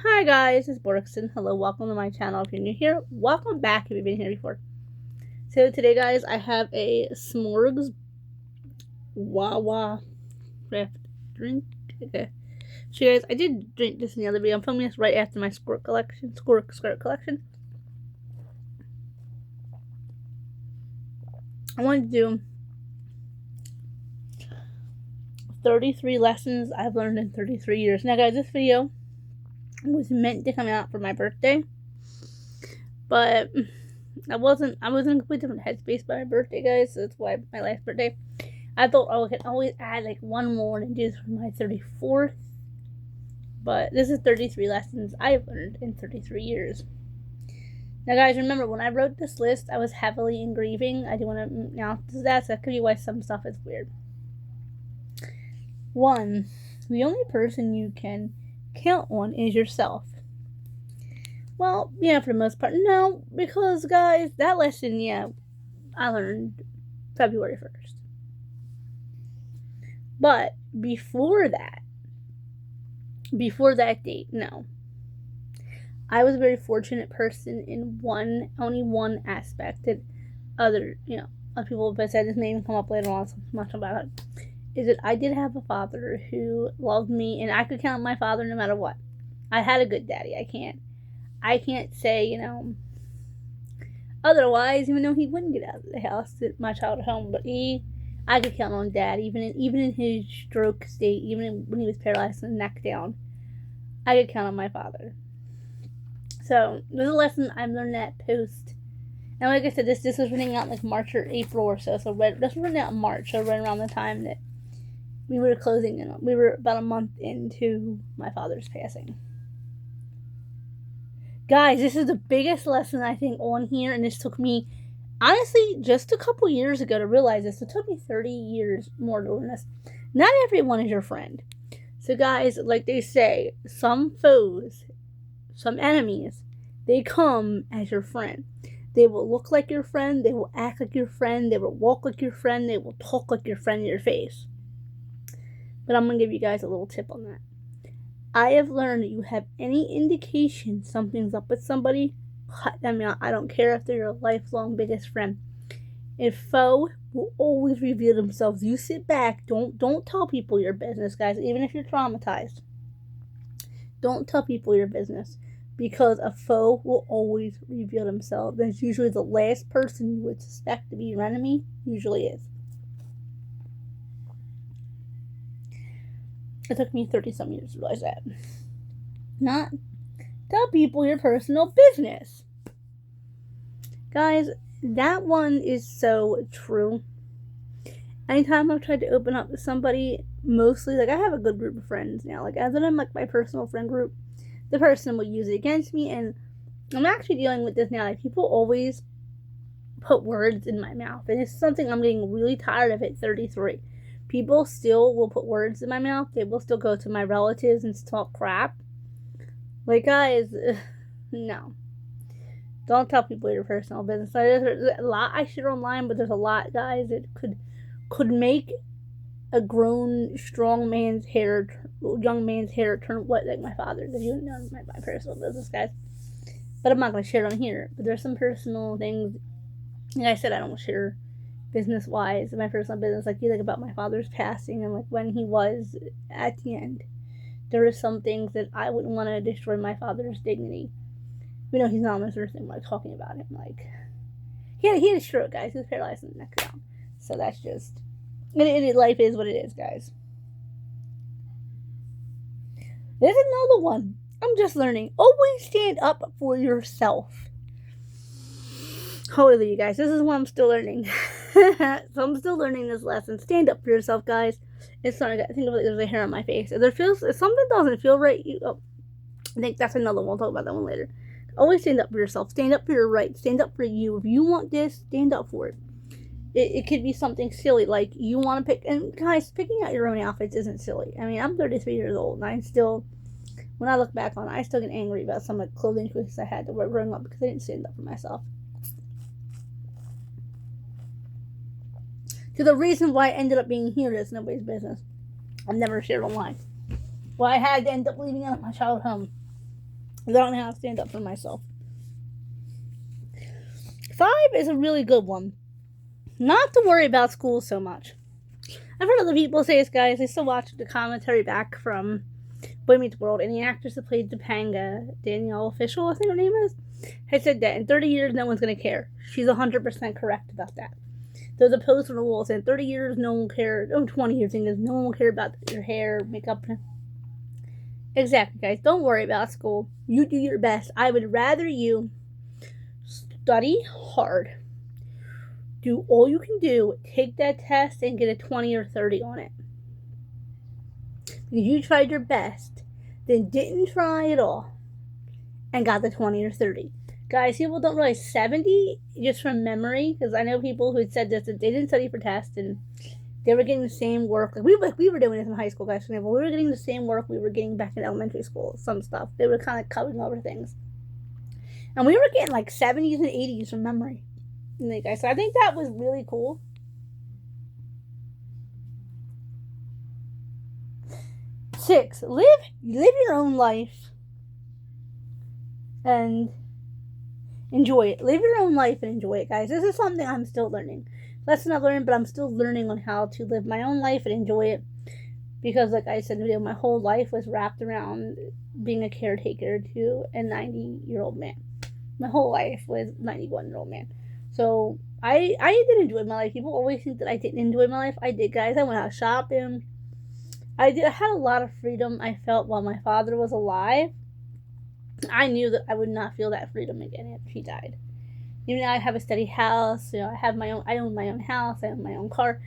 Hi guys, it's Borkson. Hello, welcome to my channel. If you're new here, welcome back if you've been here before. So today guys, I have a s'mores Wawa craft drink. Okay. So guys, I did drink this in the other video. I'm filming this right after my skirt collection. I wanted to do 33 lessons I've learned in 33 years. Now guys, this video was meant to come out for my birthday, but I was in a completely different headspace by my birthday, guys. So that's why my last birthday, I thought I could always add like one more and do this for my 34th. But this is 33 lessons I've learned in 33 years. Now, guys, remember when I wrote this list, I was heavily in grieving. I do want to announce that, so that could be why some stuff is weird. 1. The only person you can count on is yourself. Well, yeah, for the most part, no, because guys, that lesson, yeah, I learned February 1st. But before that date, no. I was a very fortunate person in only one aspect that other people have said, this may even come up later on, so much about it, is that I did have a father who loved me, and I could count on my father no matter what. I had a good daddy. I can't say, otherwise, even though he wouldn't get out of the house at my childhood home, but I could count on Dad, even in his stroke state, even when he was paralyzed from the neck down. I could count on my father. So there's a lesson I learned that post, and like I said, this was running out like March or April or so. So this was running out in March, so right around the time that we were closing in. We were about a month into my father's passing. Guys, this is the biggest lesson I think on here, and this took me, honestly, just a couple years ago to realize this. It took me 30 years more to learn this. Not everyone is your friend. So guys, like they say, some foes, some enemies, they come as your friend. They will look like your friend, they will act like your friend, they will walk like your friend, they will talk like your friend in your face. But I'm going to give you guys a little tip on that. I have learned that you have any indication something's up with somebody, cut them out. I don't care if they're your lifelong biggest friend. A foe will always reveal themselves. You sit back. Don't tell people your business, guys, even if you're traumatized. Don't tell people your business, because a foe will always reveal themselves. That's usually the last person you would suspect to be your enemy, usually is. It took me 30-some years to realize that. Not tell people your personal business. Guys, that one is so true. Anytime I've tried to open up to somebody, mostly, like, I have a good group of friends now. Like, as I'm like my personal friend group, the person will use it against me, and I'm actually dealing with this now. Like, people always put words in my mouth, and it's something I'm getting really tired of at 33. People still will put words in my mouth. They will still go to my relatives and talk crap. Like, guys, no. Don't tell people your personal business. There's a lot I share online, but there's a lot, guys, that could make a grown, young man's hair turn what, like my father. Because you know my personal business, guys. But I'm not going to share it on here. But there's some personal things. Like I said, I don't share business wise in my personal business, like about my father's passing and like when he was at the end. There are some things that I wouldn't want to destroy my father's dignity. You know, he's not on this earth anymore. Talking about him, like he had a stroke, guys. He was paralyzed in the neck down. So that's just life is what it is, guys. There's another one. I'm just learning. Always stand up for yourself. Holy, you guys, this is what I'm still learning. So I'm still learning this lesson. Stand up for yourself, guys. It's not. I think there's a hair on my face. If something doesn't feel right, I think that's another one. We'll talk about that one later. Always stand up for yourself. Stand up for your rights. Stand up for you. If you want this, stand up for it. It could be something silly, like you want to pick. And guys, picking out your own outfits isn't silly. I mean, I'm 33 years old, and I still, when I look back on it, I still get angry about some of the clothing choices I had to wear growing up because I didn't stand up for myself. So the reason why I ended up being here is nobody's business. I've never shared online. Well, I had to end up leaving out my childhood home. I don't know how to stand up for myself. 5 is a really good one. Not to worry about school so much. I've heard other people say this, guys. I still watch the commentary back from Boy Meets World, and the actress that played Topanga, Danielle Fishel, I think her name is, has said that in 30 years, no one's going to care. She's 100% correct about that. There's a post on the wall saying 30 years, no one will care. 20 years, no one will care about your hair, makeup. Exactly, guys. Don't worry about school. You do your best. I would rather you study hard. Do all you can do. Take that test and get a 20 or 30 on it. Because you tried your best, then didn't try at all, and got the 20 or 30. Guys, people don't realize 70 just from memory, because I know people who had said this, that they didn't study for tests, and they were getting the same work. Like we were doing this in high school, guys, for example. We were getting the same work we were getting back in elementary school, some stuff. They were kind of covering over things. And we were getting like 70s and 80s from memory. Guys, so I think that was really cool. Six, live your own life and enjoy it. Live your own life and enjoy it, guys. This is something I'm still learning. Lesson I've learned, but I'm still learning on how to live my own life and enjoy it. Because, like I said in the video, my whole life was wrapped around being a caretaker to a 90-year-old man. My whole life was a 91-year-old man. So, I did enjoy my life. People always think that I didn't enjoy my life. I did, guys. I went out shopping. I had a lot of freedom I felt while my father was alive. I knew that I would not feel that freedom again after he died. Even though I have a steady house, I own my own house, I own my own car.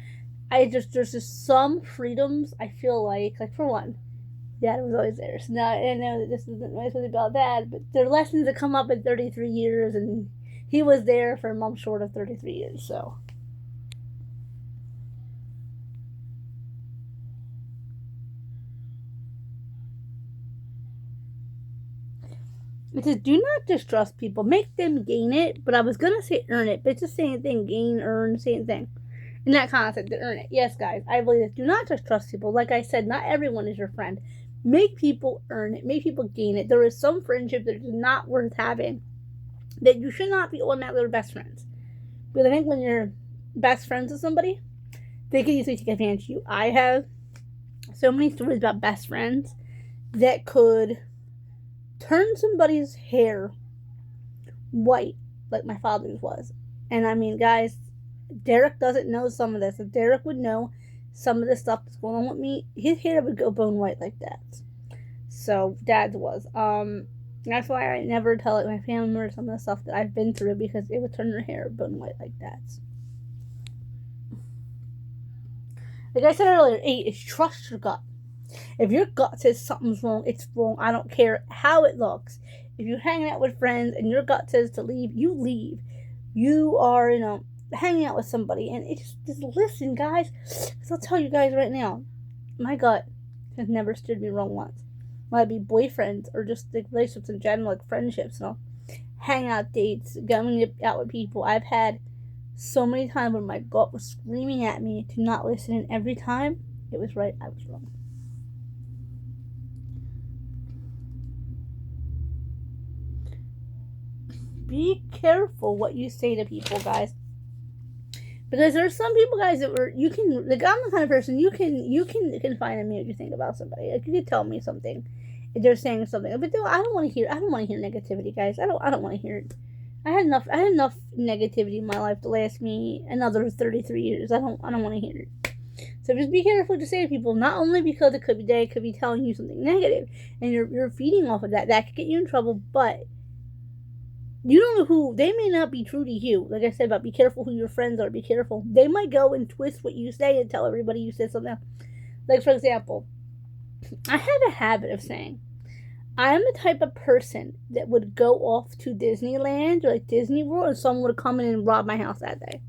There's just some freedoms I feel like for one, Dad was always there. So now I know that this isn't really about Dad, but there are lessons that come up in 33 years, and he was there for a month short of 33 years, so. It says, do not distrust people. Make them gain it. But I was going to say earn it. But it's the same thing. Gain, earn, same thing. In that concept, to earn it. Yes, guys. I believe this. Do not distrust people. Like I said, not everyone is your friend. Make people earn it. Make people gain it. There is some friendship that is not worth having. That you should not be automatically best friends. Because I think when you're best friends with somebody, they can easily take advantage of you. I have so many stories about best friends that could turn somebody's hair white like my father's was. And I mean, guys, Derek doesn't know some of this. If Derek would know some of the stuff that's going on with me, his hair would go bone white like that. So Dad's was. That's why I never tell my family members some of the stuff that I've been through, because it would turn their hair bone white like that. Like I said earlier, 8 is trust your gut. If your gut says something's wrong, it's wrong. I don't care how it looks. If you're hanging out with friends and your gut says to leave, you leave. You are, hanging out with somebody, and it's just listen, guys. Because I'll tell you guys right now, my gut has never steered me wrong once. Whether it be boyfriends or just like relationships in general, like friendships, hangout dates, going out with people. I've had so many times when my gut was screaming at me to not listen, and every time it was right, I was wrong. Be careful what you say to people, guys. Because there's some people, guys, that I'm the kind of person, you can confide in me what you think about somebody. Like, you can tell me something if they're saying something. But I don't want to hear negativity, guys. I don't want to hear it. I had enough negativity in my life to last me another 33 years. I don't want to hear it. So just be careful to say to people, not only because it could be telling you something negative, and you're feeding off of that. That could get you in trouble, but you don't know who, they may not be true to you. Like I said about be careful who your friends are, be careful. They might go and twist what you say and tell everybody you said something. Like, for example, I have a habit of saying, I am the type of person that would go off to Disneyland or like Disney World and someone would come in and rob my house that day.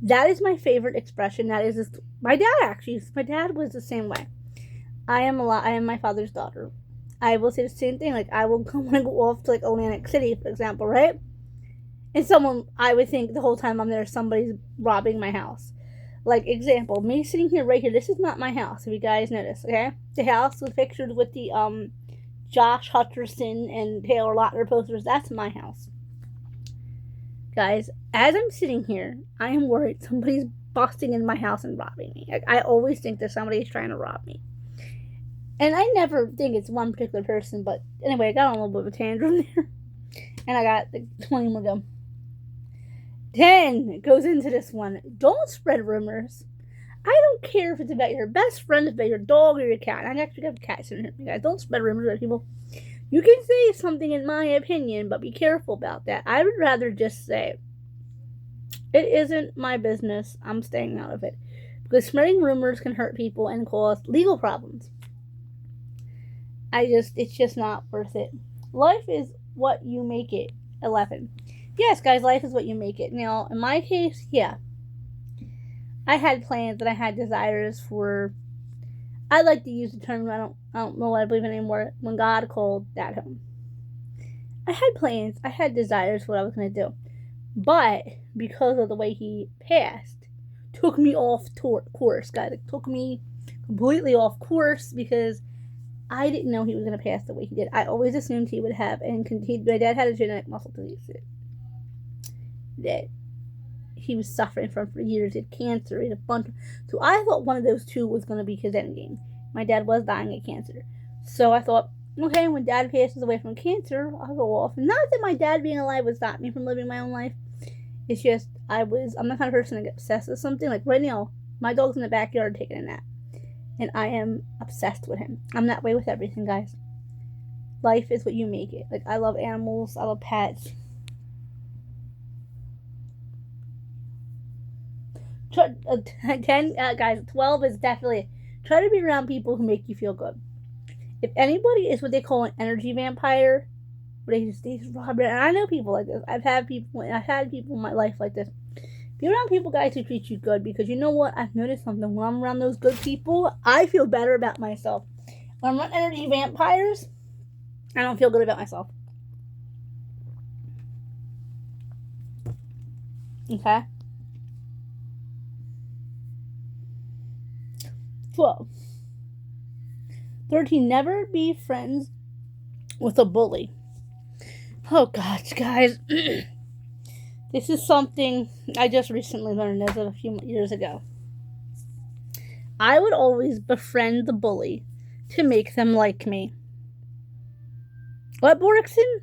That is my favorite expression. That is my dad was the same way. I am my father's daughter. I will say the same thing. Like, I will come and go off to like Atlantic City, for example, right? And I would think the whole time I'm there, somebody's robbing my house. Like, example, me sitting here right here. This is not my house, if you guys notice, okay? The house was pictured with the Josh Hutcherson and Taylor Lautner posters. That's my house. Guys, as I'm sitting here, I am worried somebody's busting in my house and robbing me. Like, I always think that somebody's trying to rob me. And I never think it's one particular person, but anyway, I got on a little bit of a tantrum there. And I got like 20 more to go. 10 goes into this one. Don't spread rumors. I don't care if it's about your best friend, if it's about your dog or your cat. I actually got cats in here, you guys. Don't spread rumors about people. You can say something in my opinion, but be careful about that. I would rather just say, it isn't my business. I'm staying out of it. Because spreading rumors can hurt people and cause legal problems. It's just not worth it. Life is what you make it. 11. Yes, guys, life is what you make it. Now, in my case, yeah. I had plans and I had desires for, I like to use the term, I don't know what I believe in anymore, when God called Dad home. I had plans, I had desires for what I was going to do. But, because of the way he passed, took me off course, guys. It took me completely off course because I didn't know he was going to pass the way he did. I always assumed he would have, and my dad had a genetic muscle disease that he was suffering from for years. He had cancer, he had a bunch. So I thought one of those two was going to be his end game. My dad was dying of cancer. So I thought, okay, when Dad passes away from cancer, I'll go off. And not that my dad being alive would stop me from living my own life. It's just, I'm the kind of person that gets obsessed with something. Like right now, my dog's in the backyard taking a nap. And I am obsessed with him. I'm that way with everything, guys. Life is what you make it. Like, I love animals. I love pets. 10, guys, 12 is definitely, try to be around people who make you feel good. If anybody is what they call an energy vampire, where they just rob it, and I know people like this. I've had people in my life like this. Be around people, guys, who treat you good, because you know what? I've noticed something. When I'm around those good people, I feel better about myself. When I'm around energy vampires, I don't feel good about myself. Okay? 12. 13. Never be friends with a bully. Oh, gosh, guys. This is something I just recently learned as of a few years ago. I would always befriend the bully to make them like me. What, Borkson?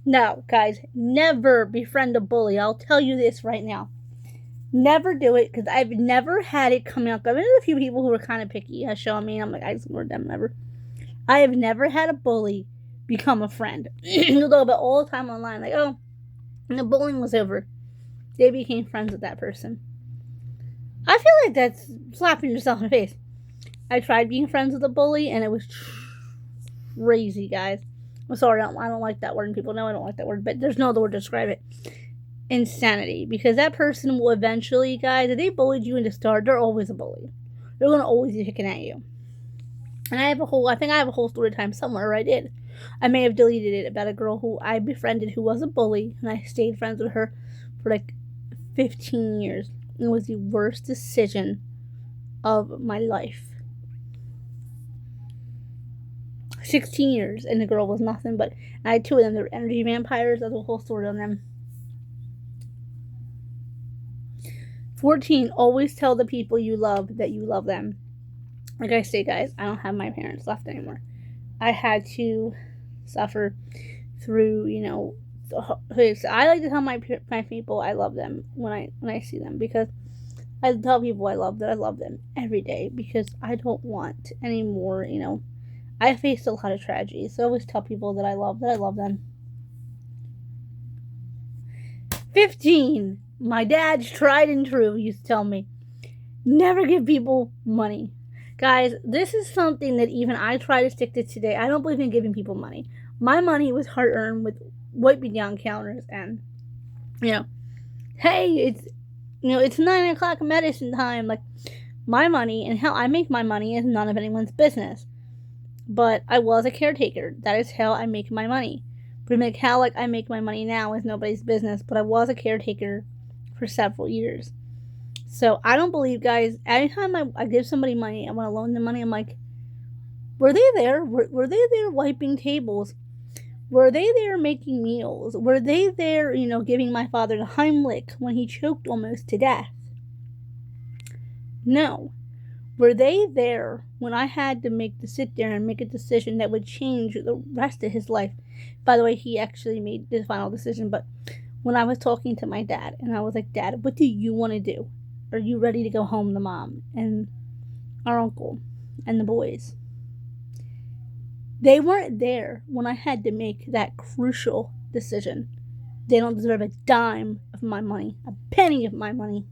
No, guys, never befriend a bully. I'll tell you this right now. Never do it, because I've never had it come out. I've been with a few people who were kind of picky. Showing me, I'm like, I just ignored them. Never. I have never had a bully become a friend. You'll go about all the time online, like, oh, and the bullying was over. They became friends with that person. I feel like that's slapping yourself in the face. I tried being friends with a bully, and it was crazy, guys. I'm sorry, I don't like that word, and people know I don't like that word, but there's no other word to describe it. Insanity. Because that person will eventually, guys, if they bullied you in the start, they're always a bully. They're going to always be picking at you. And I think I have a whole story time somewhere where I did. I may have deleted it about a girl who I befriended who was a bully, and I stayed friends with her for like 15 years. It was the worst decision of my life. 16 years, and the girl was nothing but, I had two of them. They were energy vampires. There's a whole story on them. 14. Always tell the people you love that you love them. Like I say, guys, I don't have my parents left anymore. I had to suffer through, I like to tell my people I love them when I see them, because I tell people I love them every day, because I don't want any more, I faced a lot of tragedy, so I always tell people that I love them. 15. My dad's tried and true used to tell me, never give people money. Guys, this is something that even I try to stick to today. I don't believe in giving people money. My money was hard-earned with wiping down counters and, hey, it's 9 o'clock medicine time. Like, my money and how I make my money is none of anyone's business. But I was a caretaker. That is how I make my money. But how I make my money now is nobody's business. But I was a caretaker for several years. So I don't believe, guys, anytime I give somebody money, I want to loan them money, I'm like, Were they there? Were they there wiping tables? Were they there making meals? Were they there, giving my father the Heimlich when he choked almost to death? No. Were they there when I had to sit there and make a decision that would change the rest of his life? By the way, he actually made the final decision, but when I was talking to my dad, and I was like, Dad, what do you want to do? Are you ready to go home to Mom and our uncle and the boys? They weren't there when I had to make that crucial decision. They don't deserve a dime of my money, a penny of my money.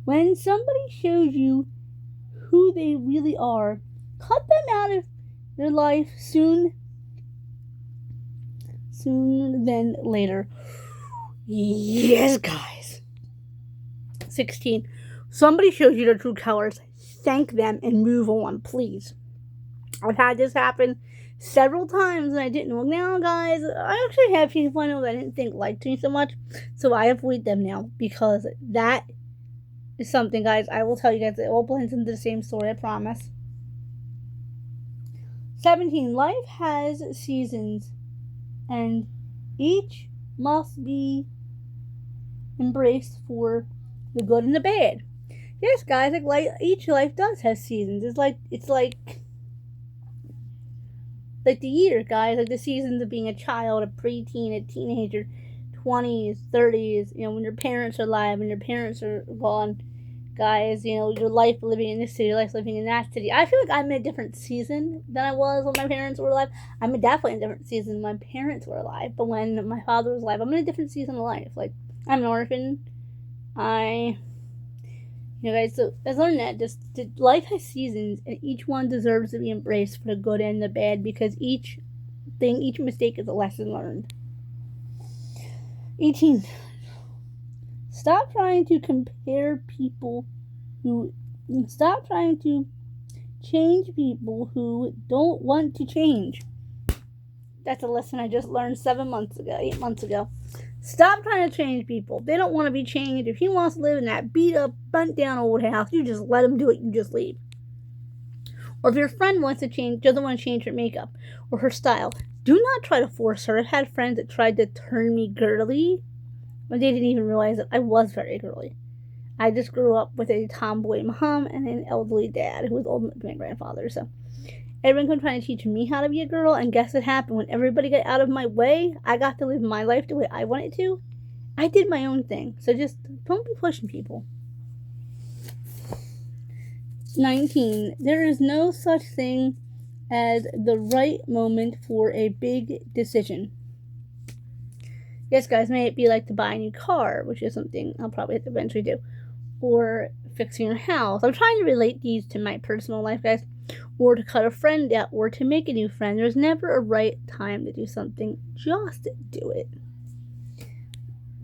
When somebody shows you who they really are, cut them out of your life sooner than later. Yes, guys. 16. Somebody shows you their true colors. Thank them and move on, please. I've had this happen several times and I didn't. Well, now, guys, I actually have people I know that I didn't think liked me so much, so I avoid them now because that is something, guys, I will tell you guys, it all blends into the same story, I promise. 17. Life has seasons and each must be embraced for the good and the bad. Yes, guys, each life does have seasons. It's like the year, guys, like the seasons of being a child, a preteen, a teenager, 20s, 30s, when your parents are alive and your parents are gone, guys, your life living in this city, your life living in that city. I feel like I'm in a different season than I was when my parents were alive. I'm definitely in a different season when my parents were alive, but when my father was alive, I'm in a different season of life. Like, I'm an orphan. Guys, so I learned that life has seasons, and each one deserves to be embraced for the good and the bad, because each mistake is a lesson learned. 18. Stop trying to change people who don't want to change. That's a lesson I just learned 8 months ago. Stop trying to change people. They don't want to be changed. If he wants to live in that beat up, burnt down old house, you just let him do it. You just leave. Or if your friend doesn't want to change her makeup or her style, do not try to force her. I've had friends that tried to turn me girly, but they didn't even realize that I was very girly. I just grew up with a tomboy mom and an elderly dad who was older than my grandfather. So everyone kept trying to teach me how to be a girl, and guess what happened? When everybody got out of my way, I got to live my life the way I wanted to. I did my own thing. So just don't be pushing people. 19. There is no such thing as the right moment for a big decision. Yes, guys, may it be like to buy a new car, which is something I'll probably have to eventually do, or fixing your house. I'm trying to relate these to my personal life, guys, or to cut a friend out, or to make a new friend. There's never a right time to do something. Just do it.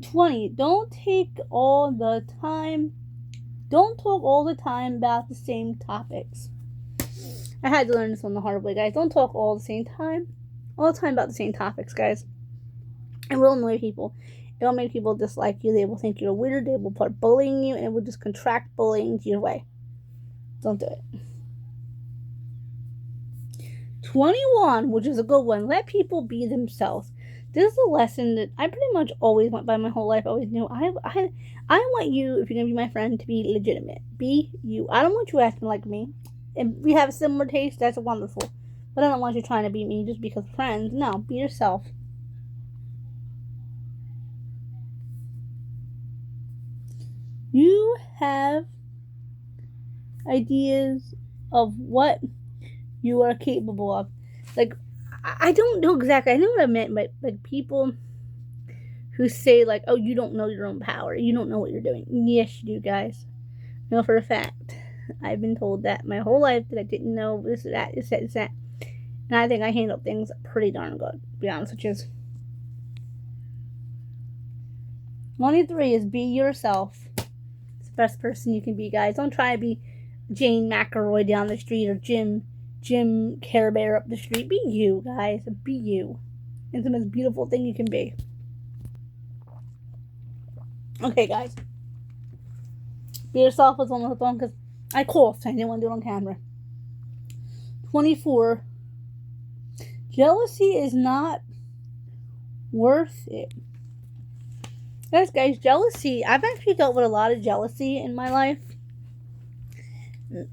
20. Don't talk all the time about the same topics. I had to learn this on the hard way, guys. Don't talk all the time about the same topics, guys. It will annoy people. It will make people dislike you. They will think you're weird. They will start bullying you, and it will just contract bullying to your way. Don't do it. 21, which is a good one. Let people be themselves. This is a lesson that I pretty much always went by my whole life. I always knew I want you, if you're going to be my friend, to be legitimate. Be you. I don't want you acting like me. If we have a similar taste, that's wonderful. But I don't want you trying to be me just because we're friends. No, be yourself. You have ideas of what you are capable of. Like, I don't know exactly. I know what I meant, but like people who say like, "Oh, you don't know your own power. You don't know what you're doing." Yes, you do, guys. I know for a fact. I've been told that my whole life that I didn't know this, that, that. And I think I handled things pretty darn good, to be honest with you. 23 is be yourself. It's the best person you can be, guys. Don't try to be Jane McElroy down the street or Jim Care Bear up the street. Be you, guys. Be you. It's the most beautiful thing you can be. Okay, guys. Be yourself was almost on because I coughed. I didn't want to do it on camera. 24. Jealousy is not worth it. Yes, guys, jealousy. I've actually dealt with a lot of jealousy in my life,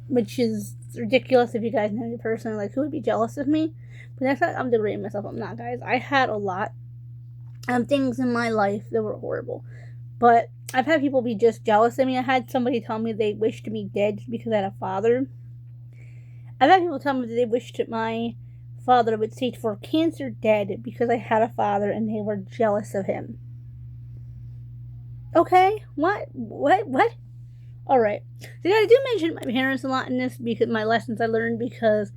which is ridiculous if you guys know me personally. Like, who would be jealous of me? But that's not, I'm degrading myself. I'm not, guys. I had a lot of things in my life that were horrible. But I've had people be just jealous of me. I had somebody tell me they wished me dead because I had a father. I've had people tell me that they wished my father would stage 4 cancer dead because I had a father and they were jealous of him. Okay? What? Alright. So I do mention my parents a lot in this because my lessons I learned because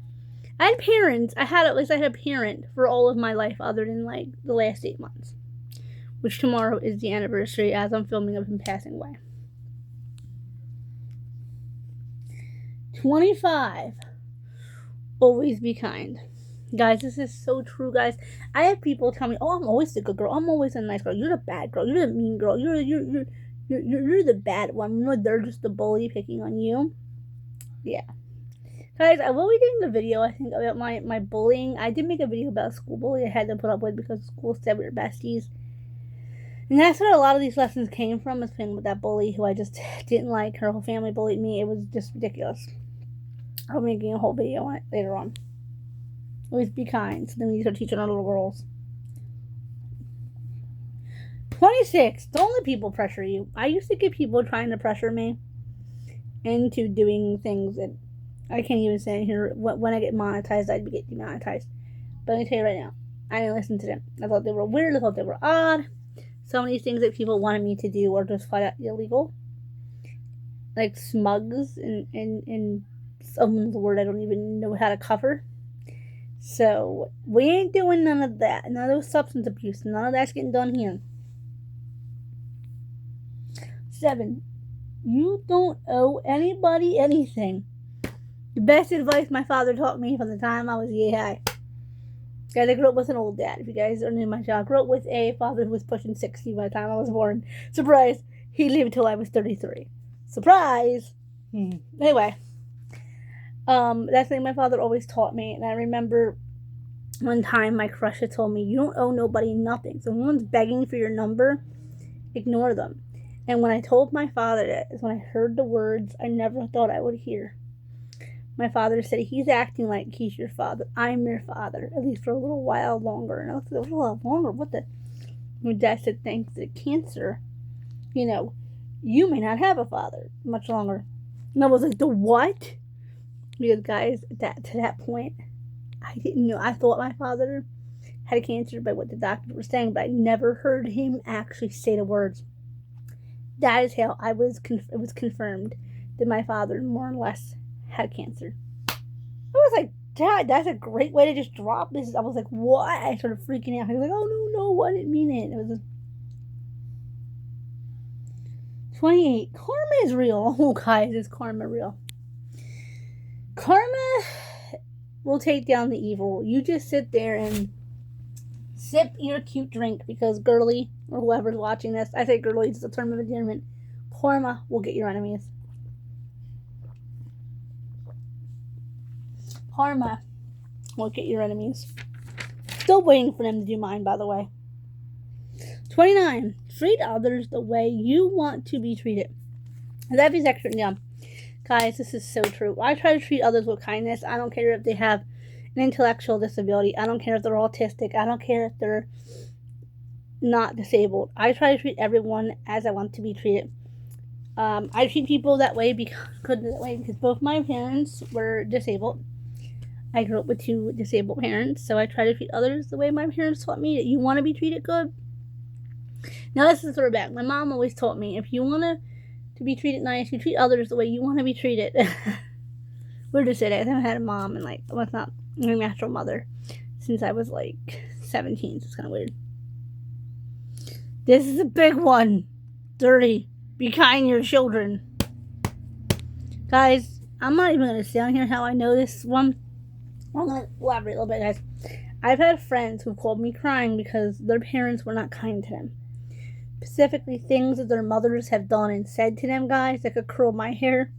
I had parents. I had a parent for all of my life other than like the last 8 months. Which tomorrow is the anniversary as I'm filming of him passing away. 25. Always be kind. Guys, this is so true, guys. I have people tell me, "Oh, I'm always the good girl. I'm always a nice girl. You're the bad girl. You're the mean girl. You're the bad one. You know, they're just the bully picking on you." Yeah. Guys, I will be doing a video, I think, about my bullying. I did make a video about a school bully I had to put up with because school said we were besties. And that's where a lot of these lessons came from, is playing with that bully who I just didn't like. Her whole family bullied me. It was just ridiculous. I'll be making a whole video on it later on. Always be kind. So then we start teaching our little girls. 26. Don't let people pressure you. I used to get people trying to pressure me into doing things that I can't even say here. When I get monetized, I'd get demonetized. But let me tell you right now, I didn't listen to them. I thought they were weird. I thought they were odd. Some of these things that people wanted me to do are just flat out illegal. Like smugs and someone's word I don't even know how to cover. So, we ain't doing none of that. None of those substance abuse. None of that's getting done here. 7. You don't owe anybody anything. The best advice my father taught me from the time I was high. Guys, I grew up with an old dad. If you guys are new to my channel, I grew up with a father who was pushing 60 by the time I was born. Surprise! He lived till I was 33. Surprise! Anyway. That's something my father always taught me. And I remember one time my crush had told me, you don't owe nobody nothing. So when one's begging for your number, ignore them. And when I told my father that, is when I heard the words I never thought I would hear. My father said, he's acting like he's your father. I'm your father. At least for a little while longer. And I was like, a little longer? What the? My dad said, thanks to cancer, you may not have a father much longer. And I was like, the what? Because, guys, to that point, I didn't know. I thought my father had cancer by what the doctors were saying, but I never heard him actually say the words. That is how it was confirmed that my father more or less had cancer. I was like, Dad, that's a great way to just drop this. I was like, what? I started freaking out. He was like, oh, no, I didn't mean it. It was 28. Karma is real. Oh, guys, is karma real? Karma will take down the evil. You just sit there and sip your cute drink because girly, or whoever's watching this, I say girly, it's a term of endearment. Karma will get your enemies. Karma will get your enemies. Still waiting for them to do mine, by the way. 29. Treat others the way you want to be treated. That is extra dumb. Guys, this is so true. I try to treat others with kindness. I don't care if they have an intellectual disability. I don't care if they're autistic. I don't care if they're not disabled. I try to treat everyone as I want to be treated. I treat people that way because both my parents were disabled. I grew up with 2 disabled parents, so I try to treat others the way my parents taught me that you want to be treated good. Now, this is a throwback. My mom always taught me, if you want to be treated nice, you treat others the way you want to be treated. Weird to say that. I haven't had a mom and was not my natural mother since I was 17, so it's kind of weird. This is a big one. 30. Be kind to your children. Guys, I'm not even going to say on here how I know this one. I'm going to elaborate a little bit, guys. I've had friends who called me crying because their parents were not kind to them. Specifically, things that their mothers have done and said to them, guys, that could curl my hair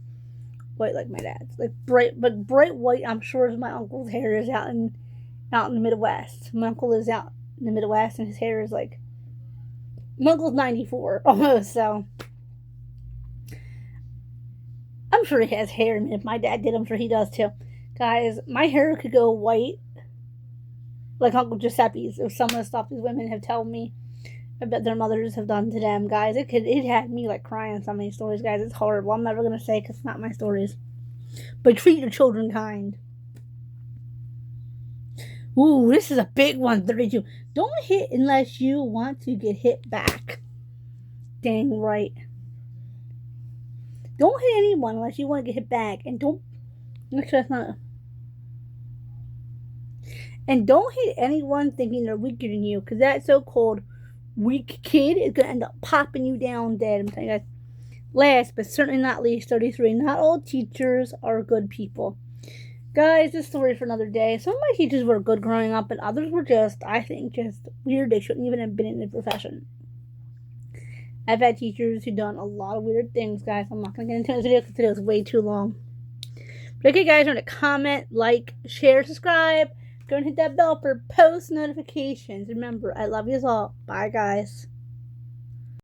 white like my dad's. Like bright white. I'm sure my uncle's hair is out in the Midwest. My uncle lives out in the Midwest, and his hair is like, my uncle's 94 almost. So I'm sure he has hair. I mean, if my dad did, I'm sure he does too. Guys, my hair could go white like Uncle Giuseppe's. If some of the stuff these women have told me, I bet their mothers have done to them, guys. It had me like crying some of these stories, guys. It's horrible. I'm never gonna say because it's not my stories. But treat your children kind. Ooh, this is a big one. 32. Don't hit unless you want to get hit back. Dang right. Don't hit anyone unless you want to get hit back, and don't. Actually, that's not. And don't hit anyone thinking they're weaker than you, because that so-called weak kid is going to end up popping you down dead. I'm telling you guys. Last, but certainly not least, 33. Not all teachers are good people. Guys, this story for another day. Some of my teachers were good growing up, and others were just, I think, just weird. They shouldn't even have been in the profession. I've had teachers who've done a lot of weird things, guys. I'm not going to get into this video because it was way too long. But okay, guys, remember to comment, like, share, subscribe. Go and hit that bell for post notifications. Remember, I love you all. Bye, guys.